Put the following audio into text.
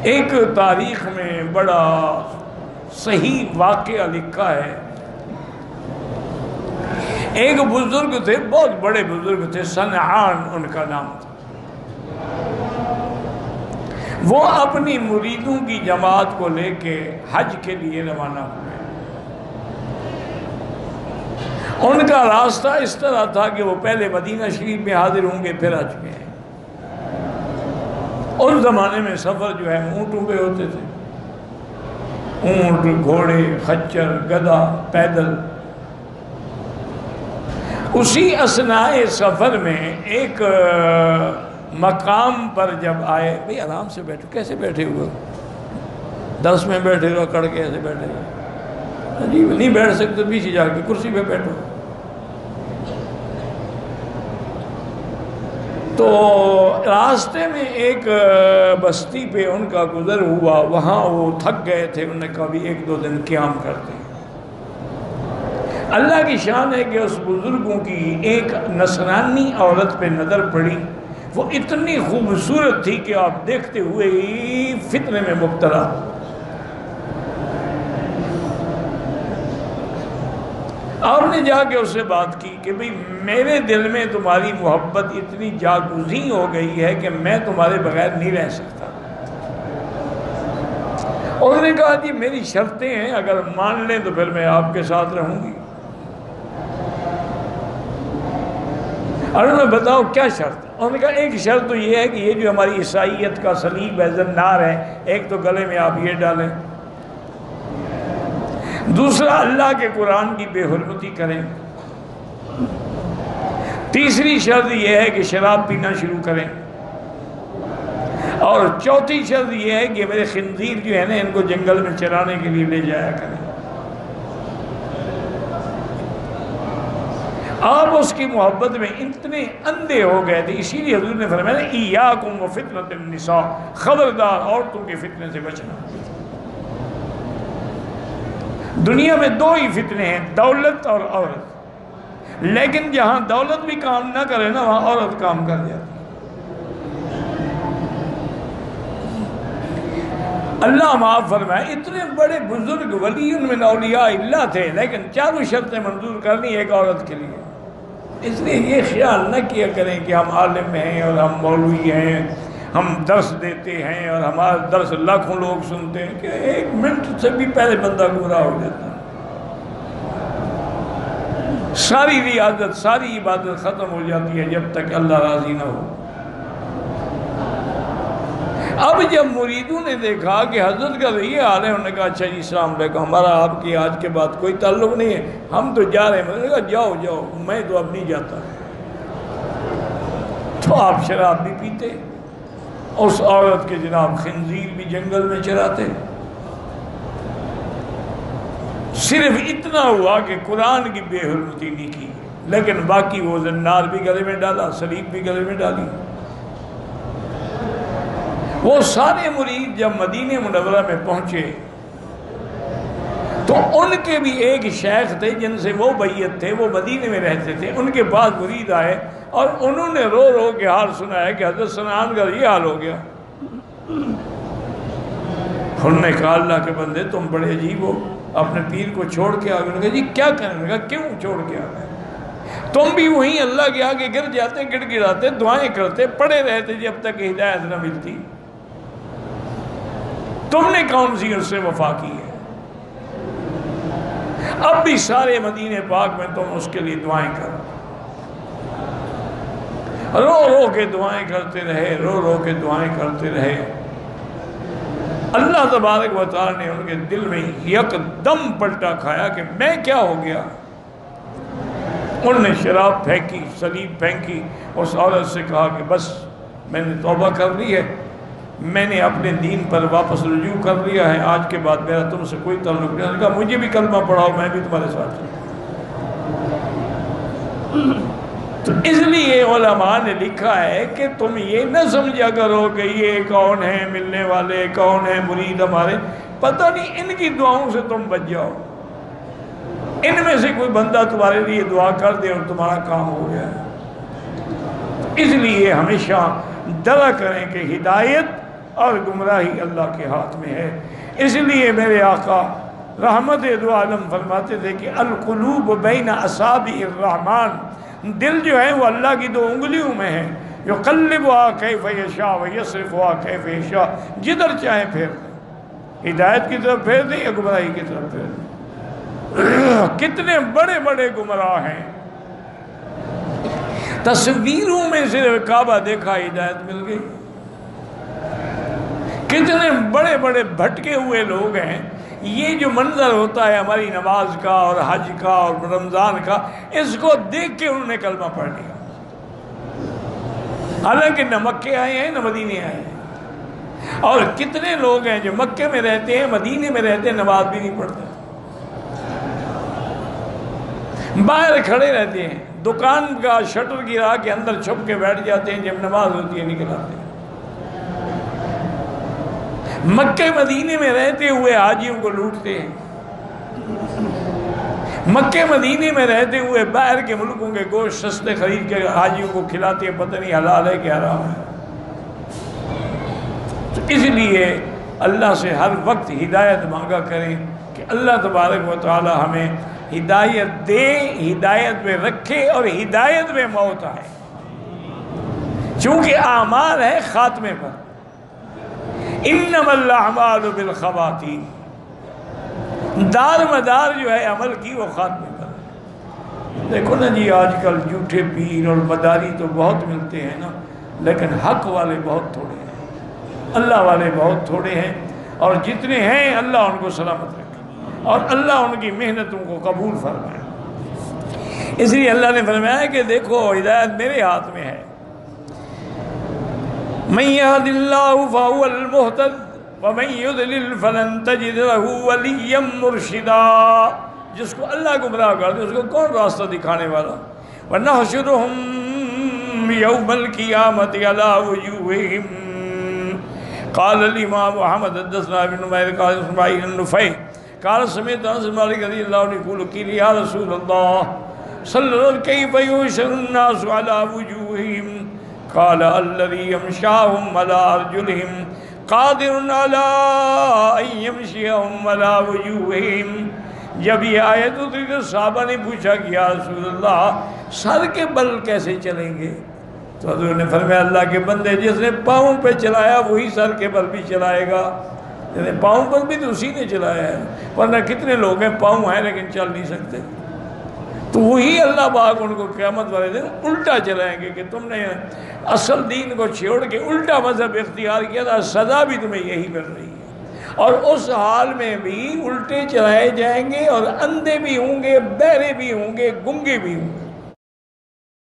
ایک تاریخ میں بڑا صحیح واقعہ لکھا ہے. ایک بزرگ تھے، بہت بڑے بزرگ تھے، صنعان ان کا نام تھا. وہ اپنی مریدوں کی جماعت کو لے کے حج کے لیے روانہ ہوئے. ان کا راستہ اس طرح تھا کہ وہ پہلے مدینہ شریف میں حاضر ہوں گے، پھر حج میں. اس زمانے میں سفر جو ہے اونٹوں پہ ہوتے تھے، اونٹ، گھوڑے، خچر، گدھا، پیدل. اسی اثناء سفر میں ایک مقام پر جب آئے، بھئی آرام سے بیٹھو، کیسے بیٹھے ہوئے؟ درس میں بیٹھے رہو، کڑ کے ایسے بیٹھے رہو، عجیب. نہیں بیٹھ سکتے پیچھے جا کے کرسی پہ بیٹھو. تو راستے میں ایک بستی پہ ان کا گزر ہوا، وہاں وہ تھک گئے تھے. انہوں نے کہا بھی 1-2 دن قیام کرتے ہیں. اللہ کی شان ہے کہ اس بزرگوں کی ایک نصرانی عورت پہ نظر پڑی. وہ اتنی خوبصورت تھی کہ آپ دیکھتے ہوئے ہی فتنے میں مبتلا. آپ نے جا کے اس سے بات کی کہ بھئی میرے دل میں تمہاری محبت اتنی جاگزیں ہو گئی ہے کہ میں تمہارے بغیر نہیں رہ سکتا. اور انہوں نے کہا جی میری شرطیں ہیں، اگر مان لیں تو پھر میں آپ کے ساتھ رہوں گی. اور انہوں نے بتاؤ کیا شرط؟ انہوں نے کہا ایک شرط تو یہ ہے کہ یہ جو ہماری عیسائیت کا صلیب ہے، زنار ہے، ایک تو گلے میں آپ یہ ڈالیں. دوسرا اللہ کے قرآن کی بے حرمتی کریں. تیسری شرط یہ ہے کہ شراب پینا شروع کریں. اور چوتھی شرط یہ ہے کہ میرے خنزیر جو ہے نا ان کو جنگل میں چرانے کے لیے لے جایا کریں. آپ اس کی محبت میں اتنے اندھے ہو گئے تھے. اسی لیے حضور نے فرمایا ایاکم وفتنۃ النساء، خبردار عورتوں کے فتنے سے بچنا. دنیا میں 2 ہی فتنے ہیں، دولت اور عورت. لیکن جہاں دولت بھی کام نہ کرے نا وہاں عورت کام کر جاتی. اللہ معاف فرمائے، اتنے بڑے بزرگ ولی من اولیاء اللہ تھے، لیکن چاروں شرطیں منظور کرنی ایک عورت کے لیے. اس لیے یہ خیال نہ کیا کریں کہ ہم عالم ہیں اور ہم مولوی ہیں، ہم درس دیتے ہیں اور ہمارا درس لاکھوں لوگ سنتے ہیں، کہ 1 منٹ سے بھی پہلے بندہ گمراہ ہو جاتا ہے. ساری ریاضت، ساری عبادت ختم ہو جاتی ہے جب تک اللہ راضی نہ ہو. اب جب مریدوں نے دیکھا کہ حضرت کا یہ حال ہے، انہوں نے کہا اچھا جی السلام علیکم، ہمارا آپ کی آج کے بعد کوئی تعلق نہیں ہے، ہم تو جا رہے ہیں. میں نے کہا جاؤ جاؤ، میں تو اب نہیں جاتا. تو آپ شراب بھی پیتے، اس عورت کے جناب خنزیر بھی جنگل میں چراتے. صرف اتنا ہوا کہ قرآن کی بے حرمتی نہیں کی، لیکن باقی وہ زنار بھی گلے میں ڈالا، صلیب بھی گلے میں ڈالی. وہ سارے مرید جب مدینہ منورہ میں پہنچے تو ان کے بھی ایک شیخ تھے جن سے وہ بیعت تھے، وہ مدینہ میں رہتے تھے. ان کے پاس مرید آئے اور انہوں نے رو رو کے حال سنایا کہ حضرت صنعان کا یہ حال ہو گیا. انہوں نے کہا اللہ کے بندے تم بڑے عجیب ہو، اپنے پیر کو چھوڑ کے آگے. انہوں نے کہا جی کیا کرنے لگا، کیوں چھوڑ کے آگے؟ تم بھی وہیں اللہ کے آگے گر جاتے، گڑ گڑاتے، دعائیں کرتے، پڑے رہتے جب تک ہدایت نہ ملتی. تم نے کون سی اس سے وفا کی ہے؟ اب بھی سارے مدینہ پاک میں تم اس کے لیے دعائیں کرو. رو رو کے دعائیں کرتے رہے، رو رو کے دعائیں کرتے رہے. اللہ تبارک و تعالی نے ان کے دل میں یک دم پلٹا کھایا کہ میں کیا ہو گیا. انہوں نے شراب پھینکی، صلیب پھینکی. اس عورت سے کہا کہ بس میں نے توبہ کر لی ہے، میں نے اپنے دین پر واپس رجوع کر لیا ہے، آج کے بعد میرا تم سے کوئی تعلق نہیں. کہا مجھے بھی کلمہ پڑھاؤ، میں بھی تمہارے ساتھ چلوں. تو اس لیے علماء نے لکھا ہے کہ تم یہ نہ سمجھا کرو کہ یہ کون ہیں ملنے والے، کون ہیں مرید ہمارے، پتہ نہیں ان کی دعاؤں سے تم بچ جاؤ. ان میں سے کوئی بندہ تمہارے لیے دعا کر دے اور تمہارا کام ہو گیا. اس لیے ہمیشہ ڈرا کریں کہ ہدایت اور گمراہی اللہ کے ہاتھ میں ہے۔ اس لیے میرے آقا رحمت دو عالم فرماتے تھے کہ القلوب بین اصابع الرحمن، دل جو ہے وہ اللہ کی دو انگلیوں میں ہے، یقلبها کیف یشاء ویصرفها کیف یشاء، جدھر چاہے پھیر دیں، ہدایت کی طرف پھیر دیں یا گمراہی کی طرف پھیر دیں۔ کتنے بڑے بڑے گمراہ ہیں، تصویروں میں صرف کعبہ دیکھا ہدایت مل گئی۔ کتنے بڑے بڑے بھٹکے ہوئے لوگ ہیں، یہ جو منظر ہوتا ہے ہماری نماز کا اور حج کا اور رمضان کا، اس کو دیکھ کے انہوں نے کلمہ پڑھ لیا، حالانکہ نہ مکے آئے ہیں نہ مدینے آئے ہیں۔ اور کتنے لوگ ہیں جو مکے میں رہتے ہیں، مدینے میں رہتے ہیں، نماز بھی نہیں پڑھتے، باہر کھڑے رہتے ہیں، دکان کا شٹر گرا کے اندر چھپ کے بیٹھ جاتے ہیں، جب نماز ہوتی ہے نکل آتے ہیں۔ مکے مدینے میں رہتے ہوئے حاجیوں کو لوٹتے ہیں، مکے مدینے میں رہتے ہوئے باہر کے ملکوں کے گوشت سستے خرید کے حاجیوں کو کھلاتے ہیں، پتہ نہیں حلال ہے کہ حرام ہے۔ تو اس لیے اللہ سے ہر وقت ہدایت مانگا کریں کہ اللہ تبارک و تعالی ہمیں ہدایت دے، ہدایت میں رکھے اور ہدایت میں موت آئے، چونکہ اعمال ہے خاتمے پر، انما الاعمال بالخواتیم، دار مدار جو ہے عمل کی وہ خاتمے پر۔ دیکھو نا جی، آج کل جھوٹے پیر اور مداری تو بہت ملتے ہیں نا، لیکن حق والے بہت تھوڑے ہیں، اللہ والے بہت تھوڑے ہیں، اور جتنے ہیں اللہ ان کو سلامت رکھے اور اللہ ان کی محنتوں کو قبول فرمائے۔ اس لیے اللہ نے فرمایا کہ دیکھو ہدایت میرے ہاتھ میں ہے، من يهد الله فهو المهتد ومن يضلل فلن تجد له وليا مرشدا، جس کو اللہ گمراہ کر دے اس کو کون راستہ دکھانے والا؟ وَنَحْشُرُهُمْ يَوْمَ الْقِيَامَةِ عَلَى وُجُوهِهِمْ قال الإمام محمد حدثنا ابن نمير قال اسماعيل النفيل قال سمعت انس بن مالك رضي الله عنه يقول قيل يا رسول الله صلى الله عليه وسلم كيف يحشر الناس على وجوههم قال الذي يمشاهم على أرجلهم قادر على أن يمشيهم على وجوههم۔ جب یہ آیت اتری تو صحابہ نے پوچھا کہ یا رسول اللہ سر کے بل کیسے چلیں گے؟ تو حضور نے فرمایا اللہ کے بندے، جس نے پاؤں پہ چلایا وہی سر کے بل بھی چلائے گا، یعنی پاؤں پر بھی تو اسی نے چلایا ہے، ورنہ کتنے لوگ ہیں پاؤں ہیں لیکن چل نہیں سکتے، تو وہی اللہ پاک ان کو قیامت والے دن الٹا چلائیں گے کہ تم نے اصل دین کو چھوڑ کے الٹا مذہب اختیار کیا تھا، سزا بھی تمہیں یہی مل رہی ہے۔ اور اس حال میں بھی الٹے چلائے جائیں گے اور اندھے بھی ہوں گے، بہرے بھی ہوں گے، گنگے بھی ہوں گے۔